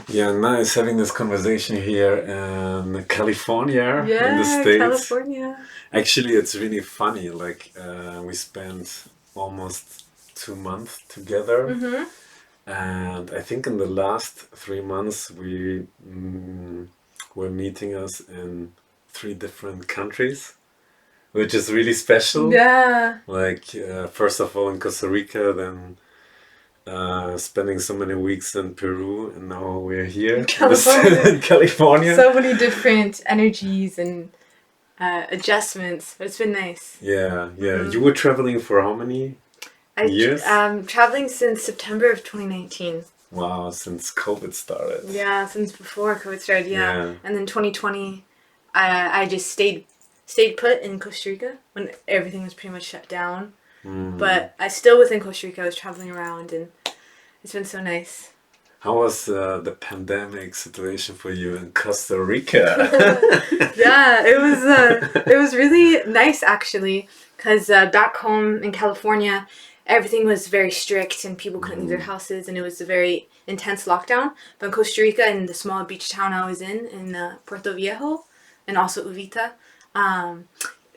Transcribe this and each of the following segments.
Yeah, nice having this conversation here in California, in the Yeah, States. California. Actually, it's really funny. We spent almost 2 months together, Mm-hmm. and I think in the last 3 months we were meeting us in three different countries, which is really special. Yeah, First of all in Costa Rica, then spending so many weeks in Peru, and now we're here in this California. in California. So many different energies and adjustments. But it's been nice. Yeah, yeah. Mm-hmm. You were traveling for how many years? Traveling since September of 2019. Wow, since COVID started. Yeah, since before COVID started. Yeah, Yeah. and then 2020, I just stayed put in Costa Rica when everything was pretty much shut down. Mm. But I still within Costa Rica. I was traveling around, and it's been so nice. How was the pandemic situation for you in Costa Rica? Yeah, it was really nice actually, because back home in California, everything was very strict and people couldn't leave their Mm. houses, and it was a very intense lockdown. But in Costa Rica, in the small beach town I was in Puerto Viejo, and also Uvita, um,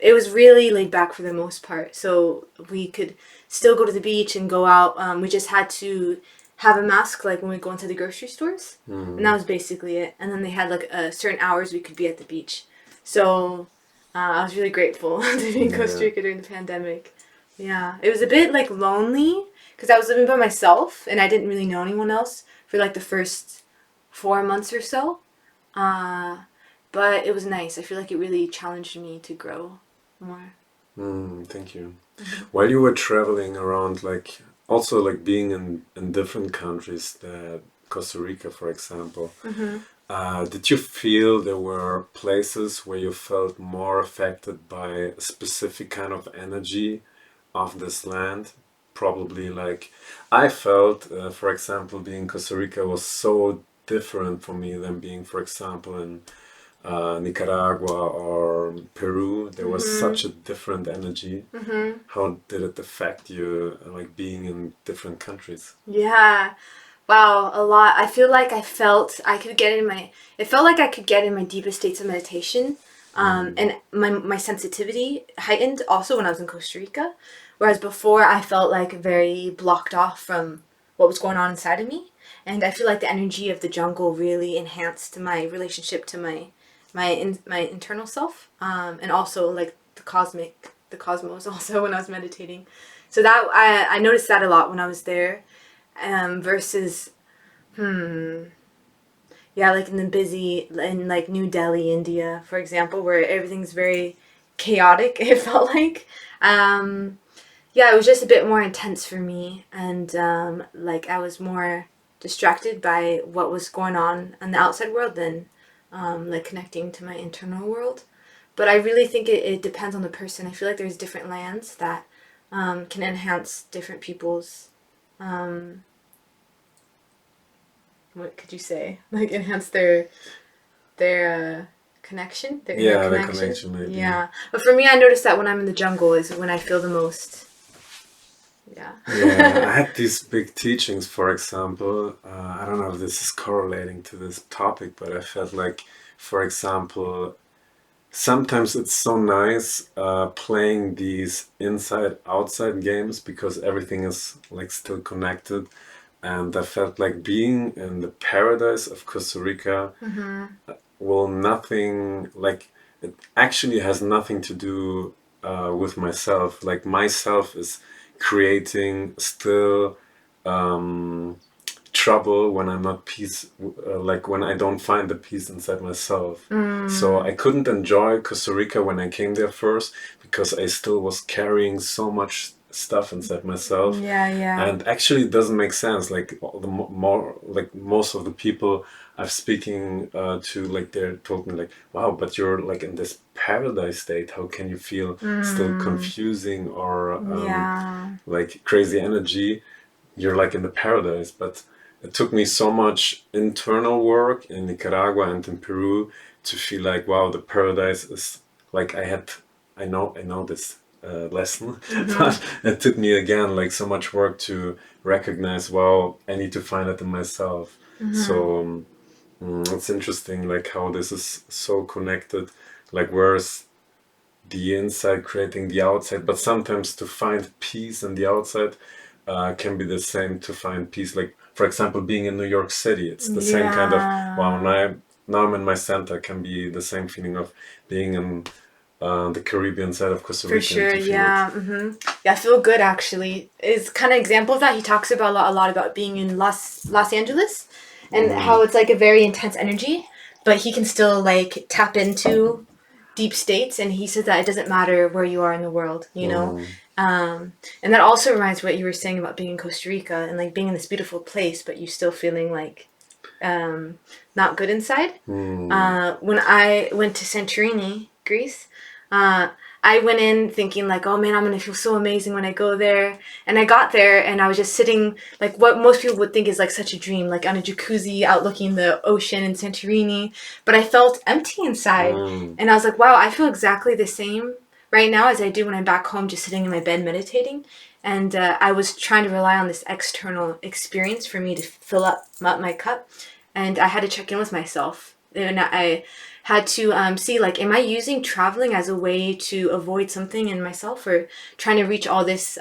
it was really laid back for the most part. So we could still go to the beach and go out. We just had to have a mask like when we go into the grocery stores, and that Mm. was basically it. And then they had like certain hours we could be at the beach. So I was really grateful to be in Costa Yeah. Rica during the pandemic. Yeah, it was a bit like lonely because I was living by myself and I didn't really know anyone else for like the first 4 months or so. Uh, but it was nice. I feel like it really challenged me to grow more. Thank you. Mm-hmm. While you were traveling around, also like being in different countries, that Costa Rica, for example, Mm-hmm. did you feel there were places where you felt more affected by a specific kind of energy of this land? Probably like I felt, for example, being in Costa Rica was so different for me than being, for example, in Nicaragua or Peru. There was Mm-hmm. such a different energy. Mm-hmm. How did it affect you, like being in different countries? Yeah. Wow, a lot. I feel like it felt like I could get in my deepest states of meditation. Mm. And my sensitivity heightened also when I was in Costa Rica. Whereas before I felt like very blocked off from what was going on inside of me. And I feel like the energy of the jungle really enhanced my relationship to my internal self. And also like the cosmos also when I was meditating. So that I noticed that a lot when I was there, versus yeah, like in the busy in like New Delhi, India, for example, where everything's very chaotic. It felt like, um, yeah, it was just a bit more intense for me, and like I was more distracted by what was going on in the outside world than like connecting to my internal world. But I really think it depends on the person. I feel like there's different lands that can enhance different people's um, what could you say? Like enhance their connection, their inner Yeah, the connection. connection maybe. Yeah, but for me, I notice that when I'm in the jungle is when I feel the most. Yeah. Yeah, I had these big teachings, for example. I don't know if this is correlating to this topic, but I felt like, for example, sometimes it's so nice playing these inside outside games because everything is like still connected. And I felt like being in the paradise of Costa Rica Mhm. will nothing like it actually has nothing to do with myself. Like myself is creating still um, trouble when I'm not peace, like when I don't find the peace inside myself. So Mm. I couldn't enjoy Costa Rica when I came there first because I still was carrying so much stuff inside myself, Yeah, yeah. and actually it doesn't make sense. Like all the more like most of the people I've speaking to, like they told me like, wow, but you're like in this paradise state. How can you feel still Mm. confusing or Yeah. like crazy energy? You're like in the paradise. But it took me so much internal work in Nicaragua and in Peru to feel like, wow, the paradise is like I know this lesson, Mhm. but it took me again like so much work to recognize, wow, I need to find it in myself. Mhm. So It's interesting, like how this is so connected. Like, where's the inside creating the outside? But sometimes to find peace in the outside can be the same to find peace. Like, for example, being in New York City, it's the same kind of wow. Yeah. Now I'm in my center can be the same feeling of being in the Caribbean side of Costa For Rica, and sure, to feel it. yeah. Yeah, I feel good actually. Is kind of example of that. He talks about a lot about being in Los Angeles and how Mm, it's like a very intense energy, but he can still like tap into deep states, and he says that it doesn't matter where you are in the world, you know. mm, And that also reminds me what you were saying about being in Costa Rica and like being in this beautiful place, but you still feeling like not good inside. mm, When I went to Santorini, Greece, uh, I went in thinking like, oh man, I'm gonna feel so amazing when I go there. And I got there and I was just sitting like what most people would think is like such a dream, like on a jacuzzi outlooking the ocean in Santorini. But I felt empty inside, mm. and I was like, wow, I feel exactly the same right now as I do when I'm back home, just sitting in my bed meditating. And I was trying to rely on this external experience for me to fill up my cup, and I had to check in with myself. And I had to see like, am I using traveling as a way to avoid something in myself, or trying to reach all this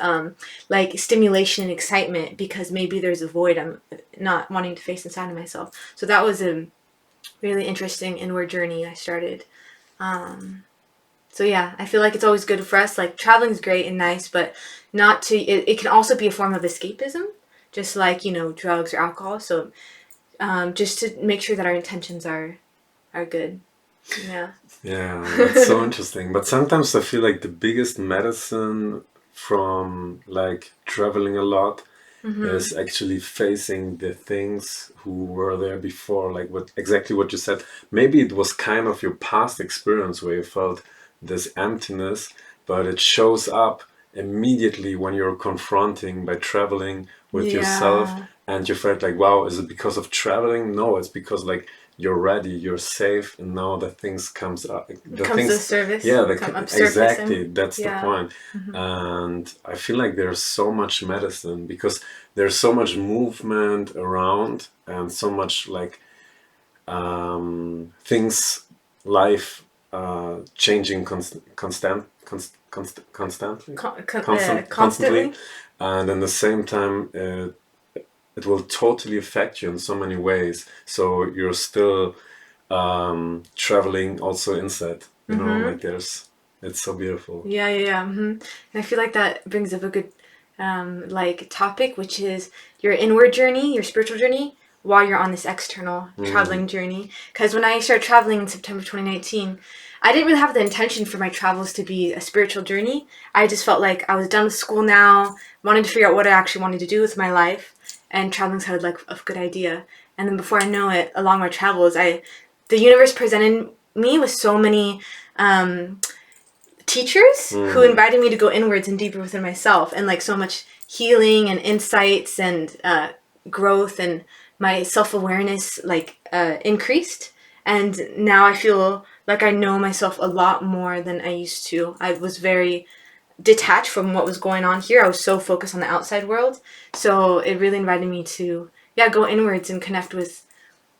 like stimulation and excitement because maybe there's a void I'm not wanting to face inside of myself. So that was a really interesting inward journey I started. So yeah, I feel like it's always good for us. Like traveling is great and nice, but not to. It can also be a form of escapism, just like drugs or alcohol. So just to make sure that our intentions are good. Yeah. Yeah, that's so interesting. But sometimes I feel like the biggest medicine from like traveling a lot Mhm. is actually facing the things who were there before, like what exactly what you said. Maybe it was kind of your past experience where you felt this emptiness, but it shows up immediately when you're confronting by traveling with yourself, Yeah. and you felt like, wow, is it because of traveling? No, it's because like you're ready, you're safe, and now the things comes up, It the comes to the things, service, yeah, come up exactly, surfacing. that's the Yeah. point. And I feel like there's so much medicine because there's so much movement around and so much like things, life changing constantly, constantly, Constantly. and in the same time it will totally affect you in so many ways. So you're still traveling also inside, like it's so beautiful. Yeah, yeah, yeah. And I feel like that brings up a good like topic, which is your inward journey, your spiritual journey, while you're on this external Mm, traveling journey. Because when I started traveling in September 2019, I didn't really have the intention for my travels to be a spiritual journey. I just felt like I was done with school now, wanted to figure out what I actually wanted to do with my life, and traveling sounded like a good idea. And then before I know it, along my travels, the universe presented me with so many um, teachers who mm, invited me to go inwards and deeper within myself, and like so much healing and insights and growth, and my self-awareness like increased, and now I feel like I know myself a lot more than I used to. I was very detached from what was going on here. I was so focused on the outside world, so it really invited me to go inwards and connect with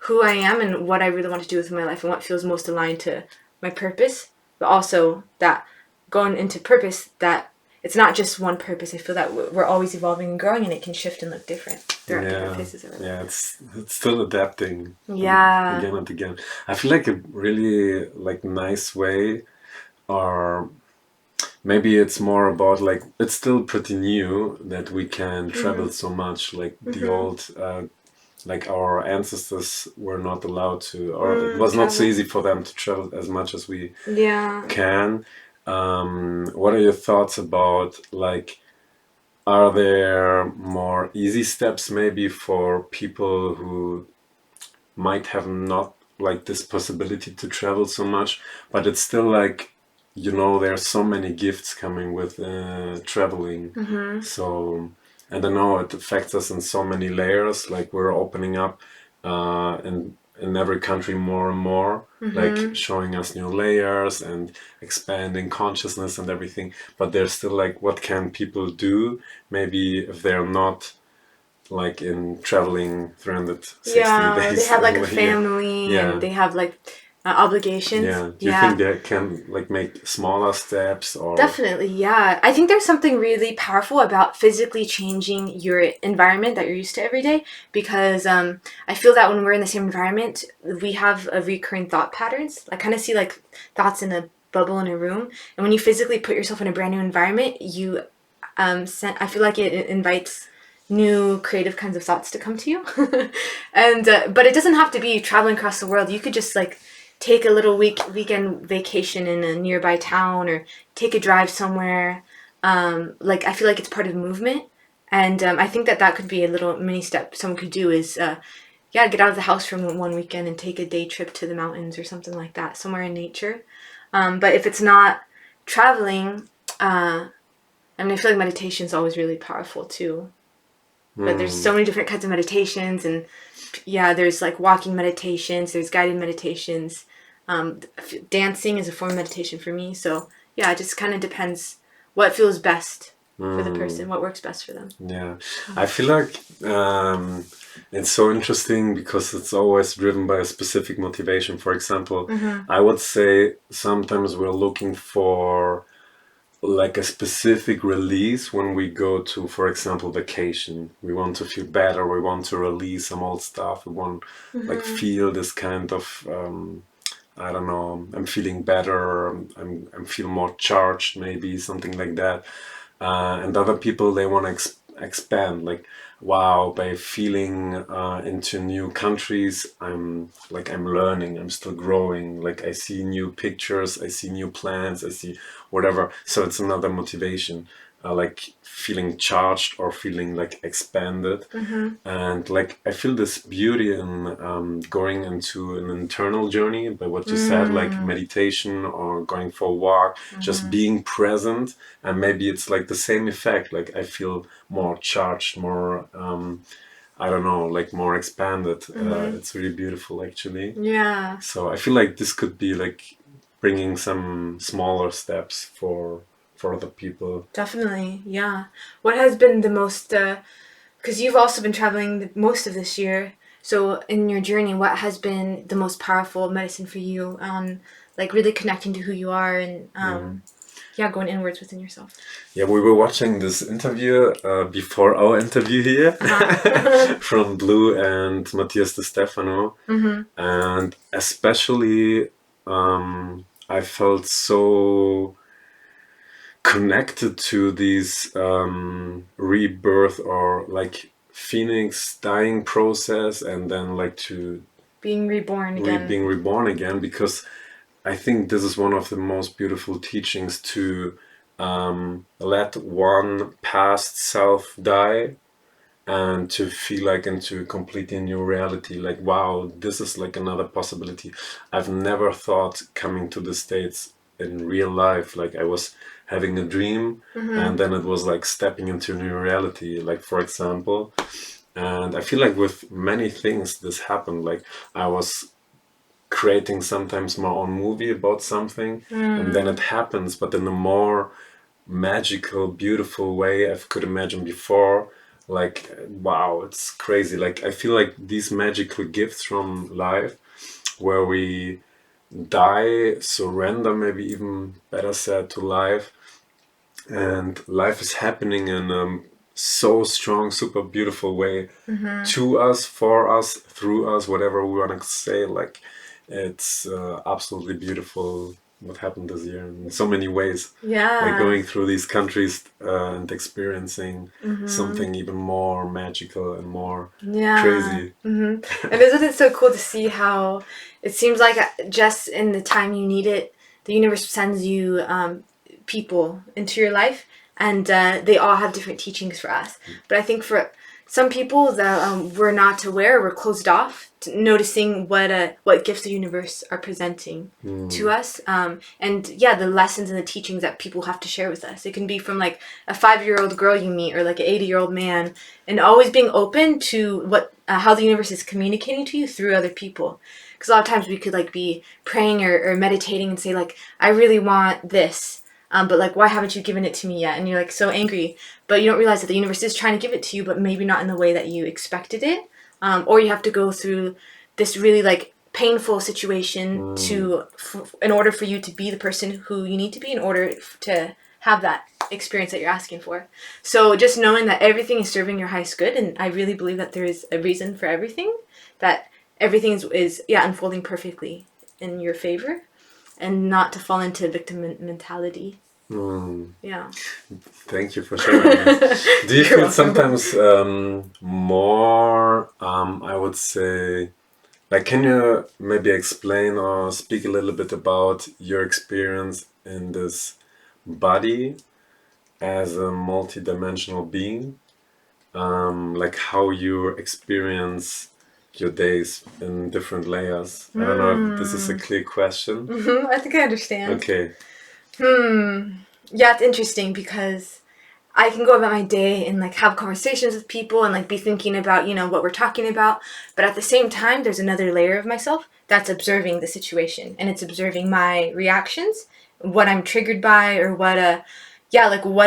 who I am and what I really want to do with my life and what feels most aligned to my purpose, but also that going into purpose, that it's not just one purpose. I feel that we're always evolving and growing, and it can shift and look different throughout different yeah, phases of our yeah, life. it's still adapting Yeah. again and again. I feel like a really like nice way, or maybe it's more about like it's still pretty new that we can travel Mhm. so much. Like the Mhm. old, like our ancestors were not allowed to, or it was not so Travel. easy for them to travel as much as we Yeah. can. What are your thoughts about like, are there more easy steps maybe for people who might have not like this possibility to travel so much, but it's still like, there are so many gifts coming with traveling. Mhm. So, I don't know, it affects us in so many layers. Like we're opening up in every country more and more, like Mhm. showing us new layers and expanding consciousness and everything. But there's still like, what can people do? Maybe if they're not like in traveling 360 Yeah, they days have like a away. Yeah. family and Yeah. they have like obligations. Yeah. Do you think Yeah, they can like make smaller steps or? definitely. Yeah. I think there's something really powerful about physically changing your environment that you're used to every day because I feel that when we're in the same environment, we have a recurring thought patterns. I kind of see like thoughts in a bubble in a room. And when you physically put yourself in a brand new environment, you I feel like it invites new creative kinds of thoughts to come to you. And but it doesn't have to be traveling across the world. You could just like take a little weekend vacation in a nearby town or take a drive somewhere. Like I feel like it's part of movement, and I think that that could be a little mini step someone could do is yeah, get out of the house for one weekend and take a day trip to the mountains or something like that, somewhere in nature. But if it's not traveling, I mean, I feel like meditation is always really powerful too. But there's Hmm. so many different kinds of meditations, and yeah, there's like walking meditations, there's guided meditations. Dancing is a form of meditation for me. So yeah, it just kind of depends what feels best for the Hmm. person, what works best for them. Yeah, I feel like it's so interesting because it's always driven by a specific motivation. For example, Mm-hmm. I would say sometimes we're looking for like a specific release when we go to, for example, vacation. We want to feel better, we want to release some old stuff, we want like Mm-hmm. feel this kind of I don't know, I'm feeling better, I'm feel more charged, maybe something like that. And other people they want to expand, like wow, by feeling into new countries, I'm learning, I'm still growing. Like I see new pictures, I see new plans, I see whatever. So it's another motivation, like feeling charged or feeling like expanded. Mm-hmm. And like I feel this beauty in going into an internal journey by what you said, like Mm-hmm. meditation or going for a walk, just Mm-hmm. being present. And maybe it's like the same effect, like I feel more charged, more I don't know, like more expanded. Mm-hmm. It's really beautiful actually. Yeah, So I feel like this could be like bringing some smaller steps for other people. definitely. Yeah. What has been the most because you've also been traveling most of this year. So in your journey, what has been the most powerful medicine for you on like really connecting to who you are and Mm. yeah, going inwards within yourself? Yeah, we were watching this interview before our interview here Uh-huh. from Blue and Matthias De Stefano, Mm-hmm. and especially I felt so connected to these rebirth or like phoenix dying process, and then like to Being reborn again. being reborn again, because I think this is one of the most beautiful teachings to let one past self die and to feel like into a completely new reality. Like, wow, this is like another possibility. I've never thought coming to the States in real life. Like, I was having a dream Mm-hmm. and then it was like stepping into a new reality. Like, for example, and I feel like with many things this happened. Like, I was creating sometimes my own movie about something and then it Mm. happens, but in a more magical, beautiful way I could imagine before. Like, wow, it's crazy. Like, I feel like these magical gifts from life, where we die, surrender, maybe even better said, to life, and life is happening in a so strong, super beautiful way Mm-hmm. to us, for us, through us, whatever we want to say. Like, it's absolutely beautiful what happened this year in so many ways, like Yeah. going through these countries and experiencing Mm-hmm. something even more magical and more Yeah. crazy. Mm-hmm. And isn't it so cool to see how it seems like just in the time you need it, the universe sends you people into your life, and they all have different teachings for us. But I think for some people that we're not aware, we're closed off to noticing what gifts the universe are presenting to Mm. us. And yeah, the lessons and the teachings that people have to share with us. It can be from like a 5-year-old girl you meet or like an 80-year-old man, and always being open to what how the universe is communicating to you through other people. Because a lot of times we could like be praying or meditating and say like, I really want this. but like, why haven't you given it to me yet? And you're like so angry, but you don't realize that the universe is trying to give it to you, but maybe not in the way that you expected it. Or you have to go through this really like painful situation in order for you to be the person who you need to be in order to have that experience that you're asking for. So just knowing that everything is serving your highest good, and I really believe that there is a reason for everything, that everything is unfolding perfectly in your favor, and not to fall into victim mentality. Yeah. Thank you for sharing this. Do you feel sometimes more, I would say, like, can you maybe explain or speak a little bit about your experience in this body as a multi-dimensional being? Like how you experience your days in different layers. I don't know if this is a clear question. I think I understand. Okay. Yeah, it's interesting because I can go about my day and like have conversations with people and like be thinking about, what we're talking about. But at the same time, there's another layer of myself that's observing the situation, and it's observing my reactions, what I'm triggered by, or what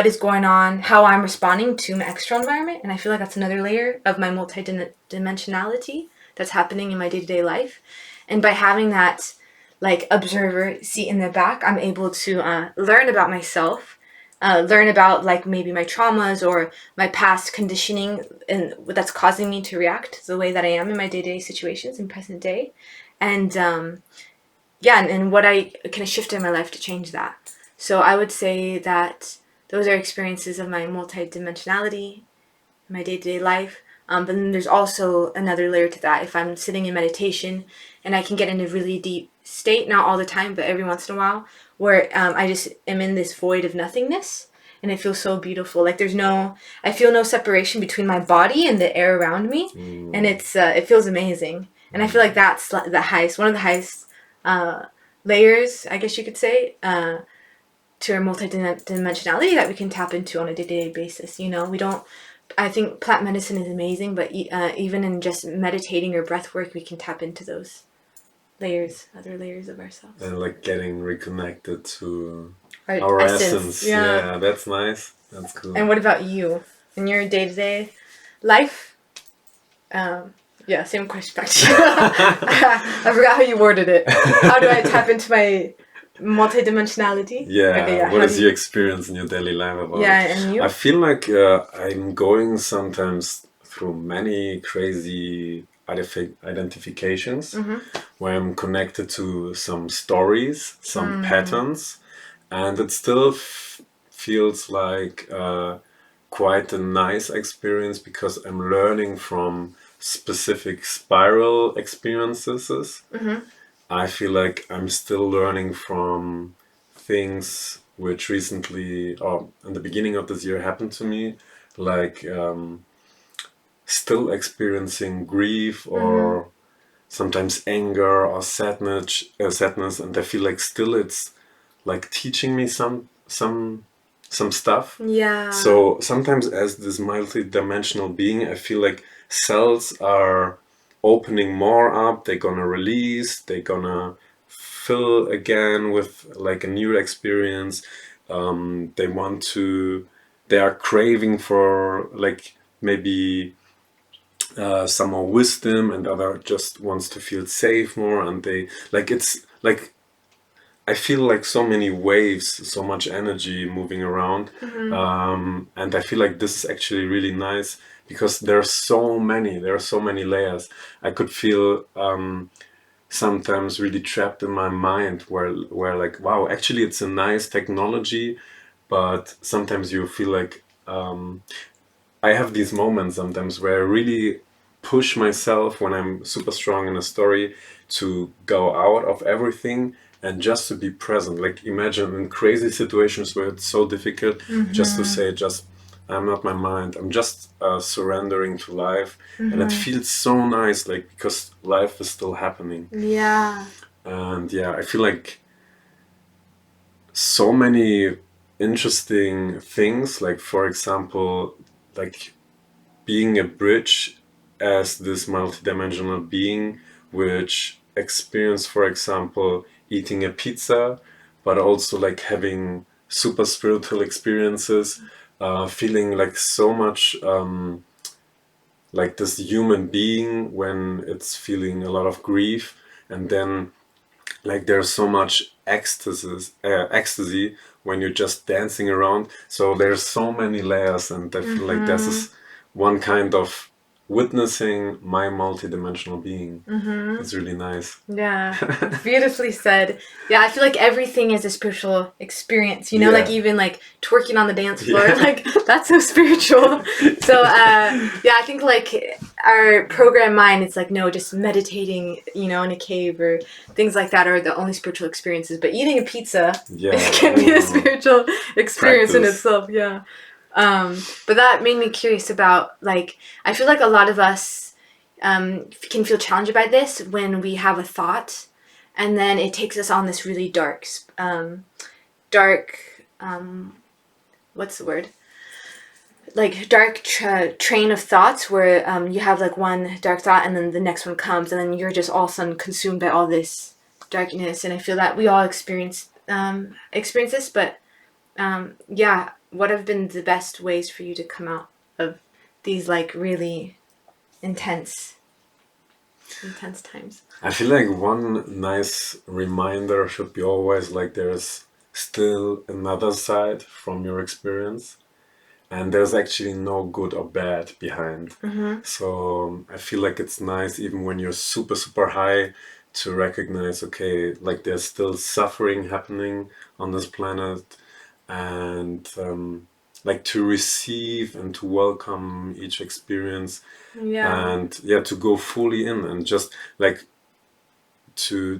is going on, how I'm responding to my external environment. And I feel like that's another layer of my multidimensionality that's happening in my day-to-day life. And by having that like observer seat in the back, I'm able to learn about myself, learn about like maybe my traumas or my past conditioning, and that's causing me to react the way that I am in my day-to-day situations in present day. And and what I can shift in my life to change that. So I would say that those are experiences of my multidimensionality, my day-to-day life. But then there's also another layer to that. If I'm sitting in meditation and I can get in a really deep state, not all the time, but every once in a while, where I just am in this void of nothingness, and it feels so beautiful. Like I feel no separation between my body and the air around me, and it feels amazing. And I feel like that's one of the highest layers, I guess you could say, to our multidimensionality that we can tap into on a day-to-day basis. I think plant medicine is amazing, but even in just meditating or breath work, we can tap into those other layers of ourselves. And like getting reconnected to our essence. Yeah, that's nice. That's cool. And what about you? In your day-to-day life? Same question back to you. I forgot how you worded it. How do I tap into my multidimensionality? Yeah, what is your experience in your daily life about it? And you? I feel like I'm going sometimes through many crazy identifications where I'm connected to some stories, some patterns, and it still feels like quite a nice experience because I'm learning from specific spiral experiences. I feel like I'm still learning from things which recently, or in the beginning of this year, happened to me, like still experiencing grief or sometimes anger or sadness, and I feel like still it's like teaching me some stuff. Yeah. So sometimes as this multi-dimensional being, I feel like cells are opening more up, they're gonna release, they're gonna fill again with like a new experience. They are craving for like maybe some more wisdom, and other just wants to feel safe more, and it's like I feel like so many waves, so much energy moving around, and I feel like this is actually really nice because there are so many layers. I could feel sometimes really trapped in my mind where like, wow, actually it's a nice technology, but sometimes you feel like I have these moments sometimes where I really push myself when I'm super strong in a story to go out of everything and just to be present. Like imagine in crazy situations where it's so difficult just to say, I'm not my mind, I'm just surrendering to life. And it feels so nice, like, because life is still happening. Yeah. And I feel like so many interesting things, like for example, like being a bridge as this multidimensional being which experience, for example, eating a pizza, but also like having super spiritual experiences, feeling like so much like this human being when it's feeling a lot of grief, and then like there's so much ecstasy when you're just dancing around. So there's so many layers, and I feel like this Mm-hmm. is one kind of witnessing my multidimensional being. Mm-hmm. It's really nice. Yeah, beautifully said. Yeah, I feel like everything is a spiritual experience, you know, like Yeah. even like twerking on the dance floor, Yeah. like that's so spiritual. So, yeah, I think like our program mind, it's like, no, just meditating, you know, in a cave or things like that are the only spiritual experiences. But eating a pizza Yeah. can be a Oh, spiritual experience in practice. itself, yeah. But that made me curious about like, I feel like a lot of us can feel challenged by this when we have a thought and then it takes us on this really dark, what's the word? Like dark train of thoughts where you have like one dark thought and then the next one comes and then you're just all of a sudden consumed by all this darkness. And I feel that we all experience this, but yeah, what have been the best ways for you to come out of these like really intense times? I feel like one nice reminder should be always like there's still another side from your experience, and there's actually no good or bad behind. Mm-hmm. So I feel like it's nice even when you're super, super high to recognize, okay, like there's still suffering happening on this planet, and like to receive and to welcome each experience, Yeah. and yeah, to go fully in and just like to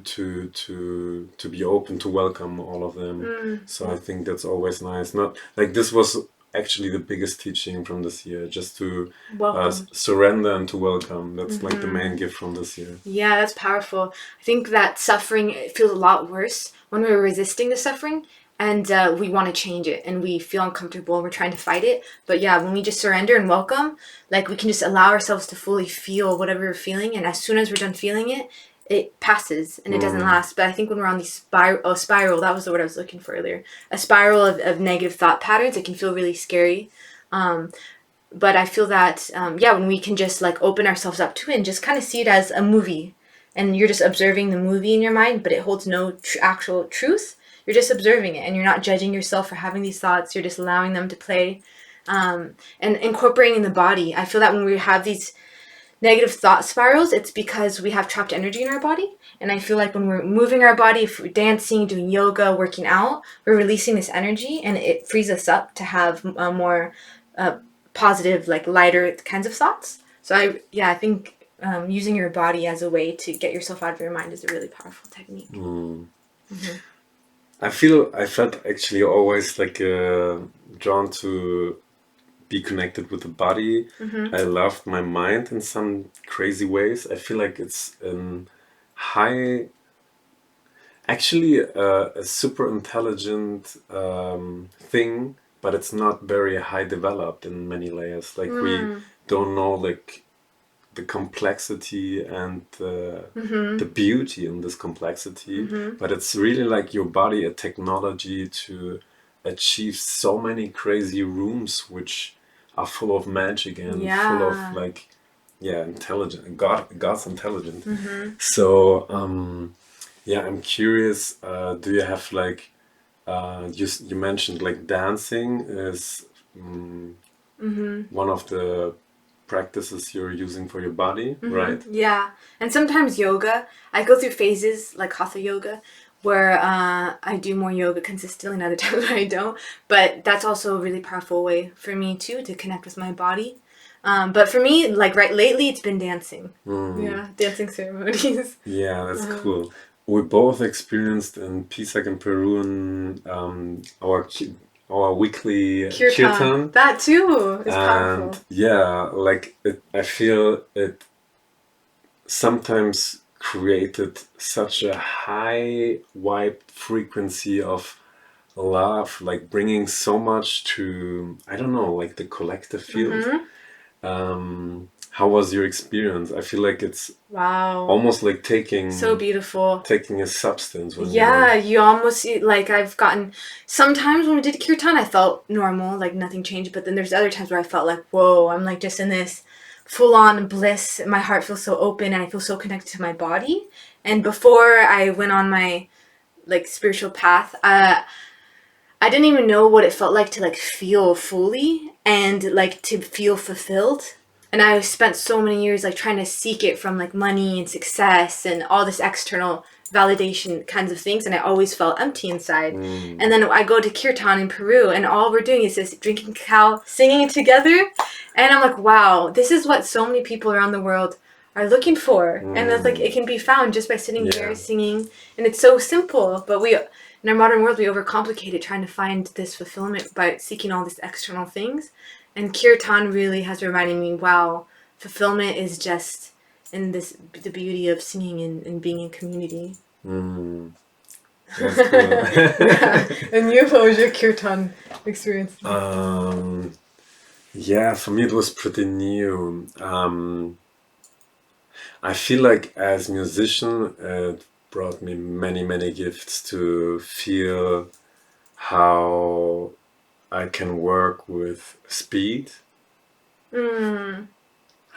be open to welcome all of them. So I think that's always nice. Not like this was actually the biggest teaching from this year, just to Welcome. surrender and to welcome. That's like the main gift from this year. Yeah, that's powerful. I think that suffering feels a lot worse when we're resisting the suffering and we want to change it and we feel uncomfortable and we're trying to fight it. But yeah, when we just surrender and welcome, like we can just allow ourselves to fully feel whatever we're feeling. And as soon as we're done feeling it, it passes and it doesn't last. But I think when we're on these spiral, that was the word I was looking for earlier, a spiral of negative thought patterns, it can feel really scary. But I feel that, yeah, when we can just like open ourselves up to it and just kind of see it as a movie and you're just observing the movie in your mind, but it holds no actual truth. You're just observing it and you're not judging yourself for having these thoughts. You're just allowing them to play and incorporating in the body. I feel that when we have these negative thought spirals, it's because we have trapped energy in our body. And I feel like when we're moving our body, if we're dancing, doing yoga, working out, we're releasing this energy and it frees us up to have more positive, like lighter kinds of thoughts. So I think using your body as a way to get yourself out of your mind is a really powerful technique. I felt actually always like drawn to be connected with the body. I loved my mind in some crazy ways. I feel like it's high, actually a super intelligent thing, but it's not very high developed in many layers. Like we don't know like the complexity and the beauty in this complexity, but it's really like your body a technology to achieve so many crazy rooms which are full of magic and full of like intelligent God's intelligent. So yeah, I'm curious, do you have like you mentioned like dancing is one of the practices you're using for your body, right? Yeah, and sometimes yoga. I go through phases like hatha yoga where I do more yoga consistently and other times I don't. But that's also a really powerful way for me too to connect with my body. But for me, like right lately, it's been dancing. Yeah, dancing ceremonies. Yeah, that's cool. We both experienced in Pisac in Peru and our weekly kirtan. That too is powerful. And yeah, like I feel it sometimes created such a high vibe frequency of love, like bringing so much to, I don't know, like the collective field. How was your experience? I feel like it's Wow. almost like So beautiful. taking a substance when Yeah, you almost like I've gotten sometimes when we did kirtan I felt normal, like nothing changed, but then there's other times where I felt like, whoa, I'm like just in this full on bliss. My heart feels so open and I feel so connected to my body. And before I went on my like spiritual path, I didn't even know what it felt like to like feel fully and like to feel fulfilled. And I spent so many years like trying to seek it from like money and success and all this external validation kinds of things, and I always felt empty inside. Mm. And then I go to kirtan in Peru and all we're doing is just drinking cacao, singing it together, and I'm like, wow, this is what so many people around the world are looking for. And it's like it can be found just by sitting there singing, and it's so simple, but we in our modern world we overcomplicate it trying to find this fulfillment by seeking all these external things. And kirtan really has reminded me, wow, fulfillment is just in this the beauty of singing and being in community. Mm. That's cool. Yeah. And you, what was your kirtan experience? Yeah, for me it was pretty new. I feel like as musician, it brought me many gifts to feel how I can work with speed, Mm.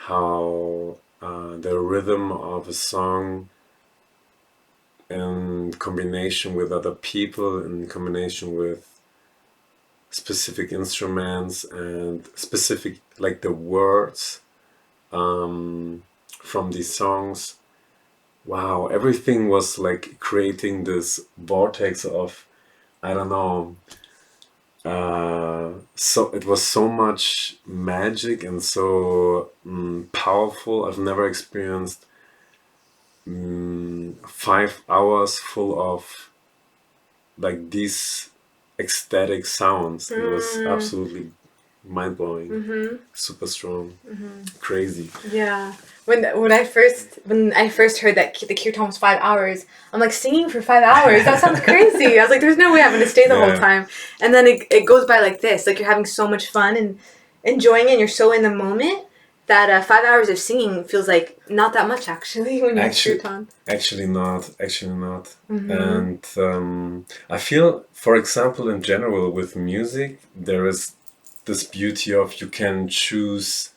how the rhythm of a song in combination with other people, in combination with specific instruments and specific, like the words from these songs. Wow, everything was like creating this vortex of, I don't know, so it was so much magic and so powerful. I've never experienced 5 hours full of like these ecstatic sounds. It was absolutely mind-blowing, super strong, crazy. Yeah. When I first heard that the kirtan was 5 hours, I'm like, singing for 5 hours? That sounds crazy. I was like, there's no way I'm gonna stay the whole time. And then it goes by like this, like you're having so much fun and enjoying it, and you're so in the moment that 5 hours of singing feels like not that much actually when you're kirtan. Actually not. And I feel, for example, in general with music, there is this beauty of you can choose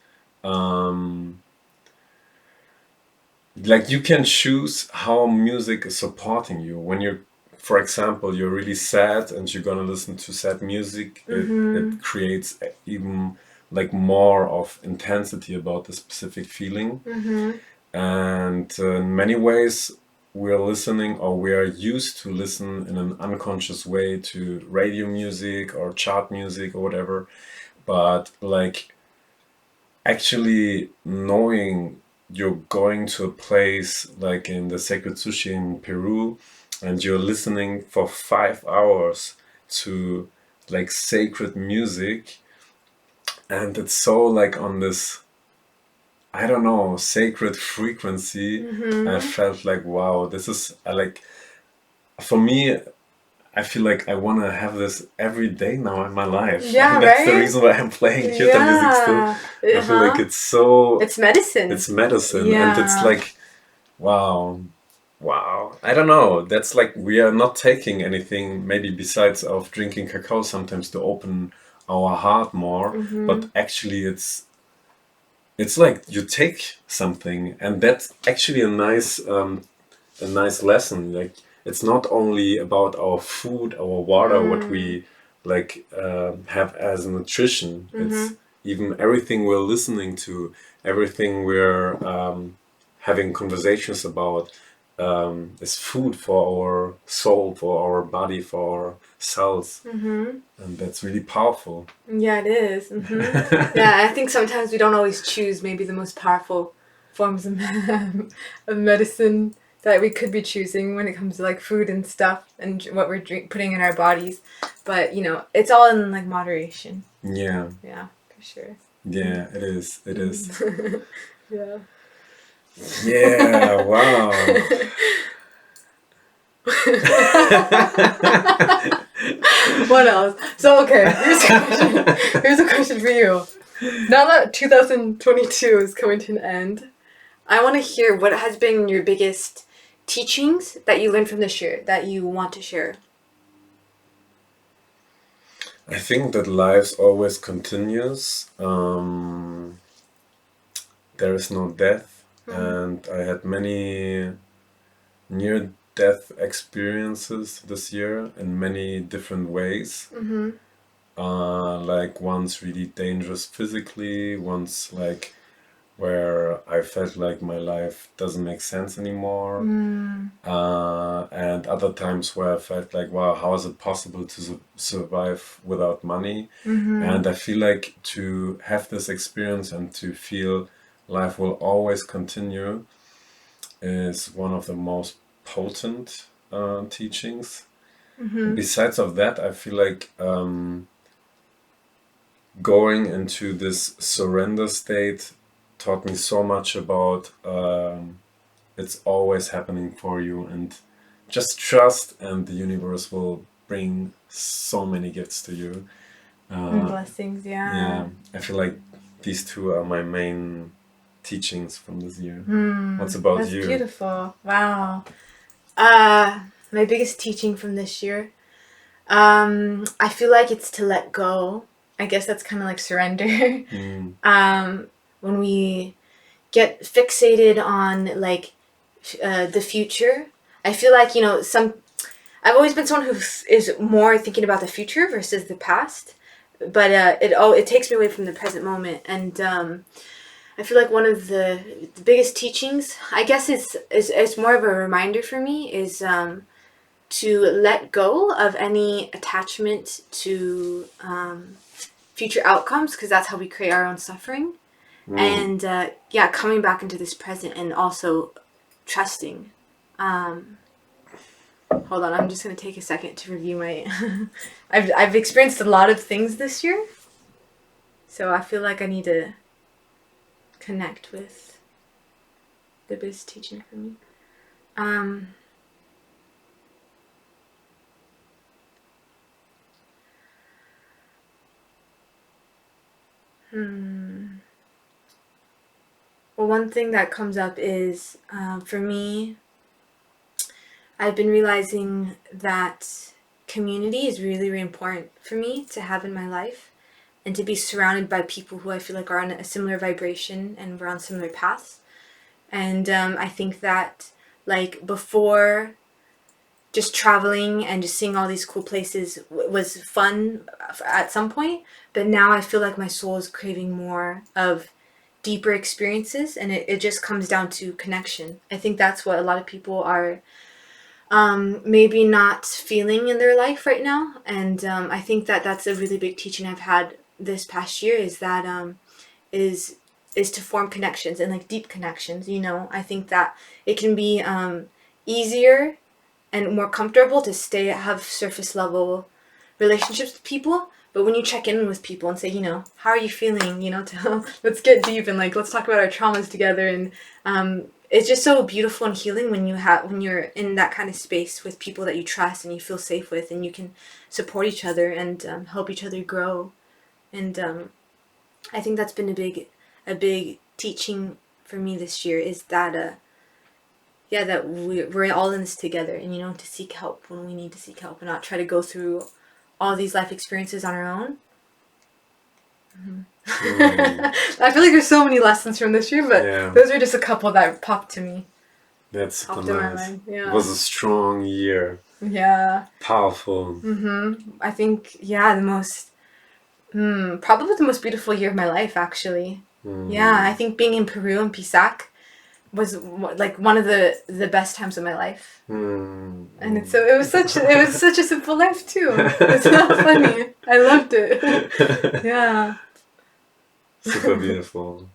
like you can choose how music is supporting you. When you're, for example, you're really sad and you're gonna listen to sad music, it creates even like more of intensity about the specific feeling. And in many ways we're listening, or we are used to listen in an unconscious way to radio music or chart music or whatever. But like actually knowing you're going to a place like in the Sacred Sushi in Peru and you're listening for 5 hours to like sacred music, and it's so like on this, I don't know, sacred frequency. I felt like, wow, this is like, for me, I feel like I want to have this every day now in my life. Yeah, and that's right? the reason why I'm playing kirtan music still. I feel like it's so... It's medicine. It's medicine. Yeah. And it's like, wow. I don't know. That's like, we are not taking anything, maybe besides of drinking cacao sometimes to open our heart more. But actually it's like you take something, and that's actually a nice lesson. Like, it's not only about our food, our water, what we like have as nutrition. It's even everything we're listening to, everything we're having conversations about is food for our soul, for our body, for our cells. And that's really powerful. Yeah, it is. Yeah, I think sometimes we don't always choose maybe the most powerful forms of medicine that we could be choosing when it comes to like food and stuff and what we're putting in our bodies. But you know, it's all in like moderation. Yeah, for sure. Yeah, it is. Yeah. Yeah, wow. What else? So okay, here's a question for you. Now that 2022 is coming to an end, I want to hear what has been your biggest teachings that you learned from this year that you want to share. I think that life always continues. There is no death, and I had many near death experiences this year in many different ways. Mm-hmm. Like once really dangerous physically, once like where I felt like my life doesn't make sense anymore. And other times where I felt like, wow, how is it possible to survive without money? And I feel like to have this experience and to feel life will always continue is one of the most potent teachings. Besides of that, I feel like going into this surrender state taught me so much about it's always happening for you, and just trust, and the universe will bring so many gifts to you. Blessings, yeah. Yeah, I feel like these two are my main teachings from this year. What's about That's you? beautiful. Wow. My biggest teaching from this year, I feel like it's to let go. I guess that's kind of like surrender. When we get fixated on like the future, I feel like, you know, I've always been someone who is more thinking about the future versus the past, but it takes me away from the present moment. And I feel like one of the biggest teachings, I guess it's more of a reminder for me, is to let go of any attachment to future outcomes, because that's how we create our own suffering. And coming back into this present and also trusting. Hold on, I'm just gonna take a second to review my. I've experienced a lot of things this year, so I feel like I need to connect with the biggest teaching for me. Well, one thing that comes up is, for me, I've been realizing that community is really, really important for me to have in my life, and to be surrounded by people who I feel like are on a similar vibration and we're on similar paths. And I think that, like, before, just traveling and just seeing all these cool places was fun at some point, but now I feel like my soul is craving more of deeper experiences, and it just comes down to connection. I think that's what a lot of people are maybe not feeling in their life right now, and I think that that's a really big teaching I've had this past year, is that is to form connections, and like deep connections. You know, I think that it can be easier and more comfortable to have surface level relationships with people. But when you check in with people and say, you know, how are you feeling? You know, let's get deep and like let's talk about our traumas together. And it's just so beautiful and healing when you're in that kind of space with people that you trust and you feel safe with, and you can support each other and help each other grow. And I think that's been a big teaching for me this year, is that that we're all in this together, and, you know, to seek help when we need to seek help, and not try to go through all these life experiences on our own. I feel like there's so many lessons from this year, but those are just a couple that popped to me. That's popped nice. in my mind. Yeah. It was a strong year. Yeah. Powerful. I think, probably the most beautiful year of my life, actually. Yeah, I think being in Peru and Pisac was like one of the best times of my life. And it was such a simple life too. It's not funny. I loved it. Yeah. Super beautiful.